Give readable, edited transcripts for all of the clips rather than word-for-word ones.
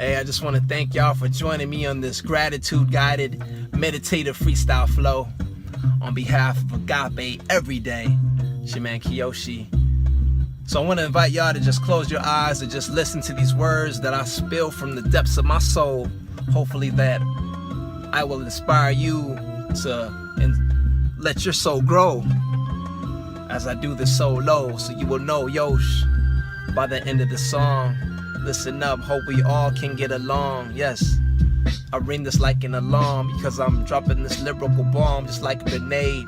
Hey, I just want to thank y'all for joining me on this gratitude-guided, meditative freestyle flow. On behalf of Agape every day, it's your man Kiyoshi. So I want to invite y'all to just close your eyes and just listen to these words that I spill from the depths of my soul. Hopefully that I will inspire you to let your soul grow as I do this solo, so you will know Yosh by the end of the song. Listen up, hope we all can get along. Yes, I ring this like an alarm because I'm dropping this lyrical bomb just like a grenade.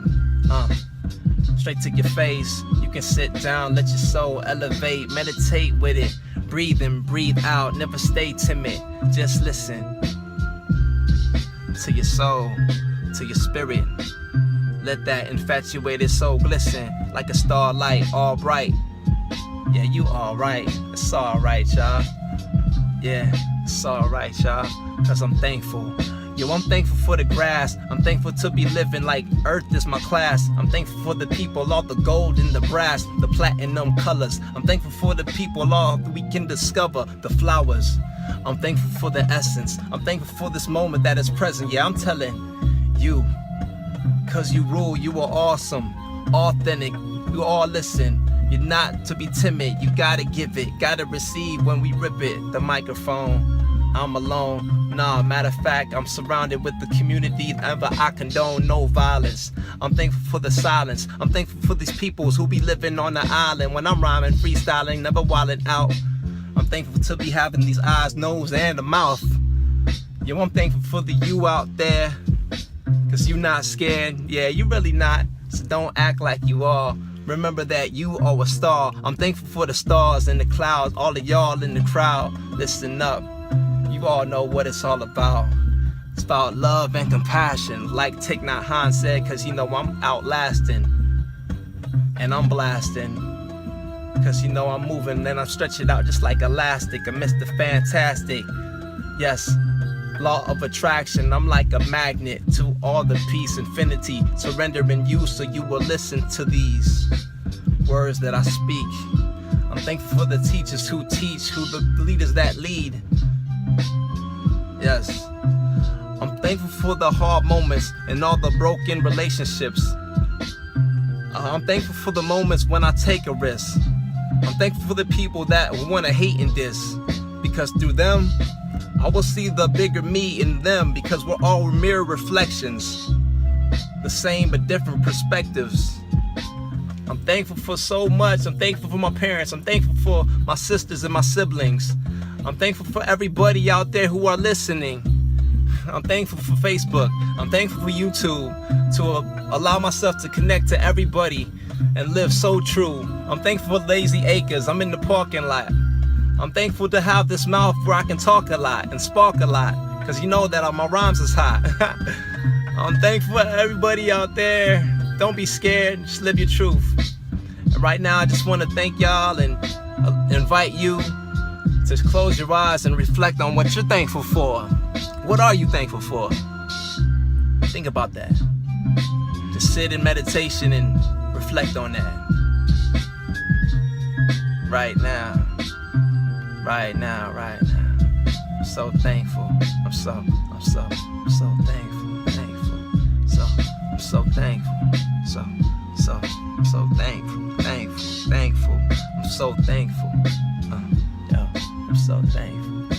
Straight to your face. You can sit down, let your soul elevate, meditate with it. Breathe in, breathe out, never stay timid. Just listen to your soul, to your spirit. Let that infatuated soul glisten like a starlight, all bright. Yeah, you alright, it's alright, y'all. Yeah, it's alright, y'all, cause I'm thankful. Yo, I'm thankful for the grass. I'm thankful to be living like earth is my class. I'm thankful for the people, all the gold and the brass, the platinum colors. I'm thankful for the people, all we can discover, the flowers. I'm thankful for the essence. I'm thankful for this moment that is present. Yeah, I'm telling you, cause you rule, you are awesome, authentic, you all listen. You're not to be timid, you gotta give it, gotta receive when we rip it. The microphone, I'm alone. Nah, matter of fact, I'm surrounded with the community. Ever I condone no violence. I'm thankful for the silence. I'm thankful for these peoples who be living on the island. When I'm rhyming, freestyling, never wilding out. I'm thankful to be having these eyes, nose, and a mouth. Yo, I'm thankful for the you out there, cause you not scared. Yeah, you really not, so don't act like you are. Remember that you are a star. I'm thankful for the stars in the clouds, all of y'all in the crowd. Listen up, you all know what it's all about. It's about love and compassion, like Thich Nhat Hanh said, cause you know I'm outlasting. And I'm blasting, cause you know I'm moving and I'm stretching out just like elastic amidst the fantastic. Yes, law of attraction, I'm like a magnet to all the peace, infinity, surrendering you so you will listen to these words that I speak. I'm thankful for the teachers who teach, who the leaders that lead. Yes, I'm thankful for the hard moments and all the broken relationships. I'm thankful for the moments when I take a risk. I'm thankful for the people that want to hate in this, because through them I will see the bigger me in them, because we're all mirror reflections, the same but different perspectives. I'm thankful for so much. I'm thankful for my parents. I'm thankful for my sisters and my siblings. I'm thankful for everybody out there who are listening. I'm thankful for Facebook. I'm thankful for YouTube to allow myself to connect to everybody and live so true. I'm thankful for Lazy Acres. I'm in the parking lot. I'm thankful to have this mouth where I can talk a lot and spark a lot, cause you know that my rhymes is hot. I'm thankful for everybody out there. Don't be scared, just live your truth. And right now I just want to thank y'all and invite you to close your eyes and reflect on what you're thankful for. What are you thankful for? Think about that. Just sit in meditation and reflect on that. Right now. Right now. I'm so thankful. I'm so thankful. I'm so thankful. So thankful. I'm so thankful. I'm so thankful.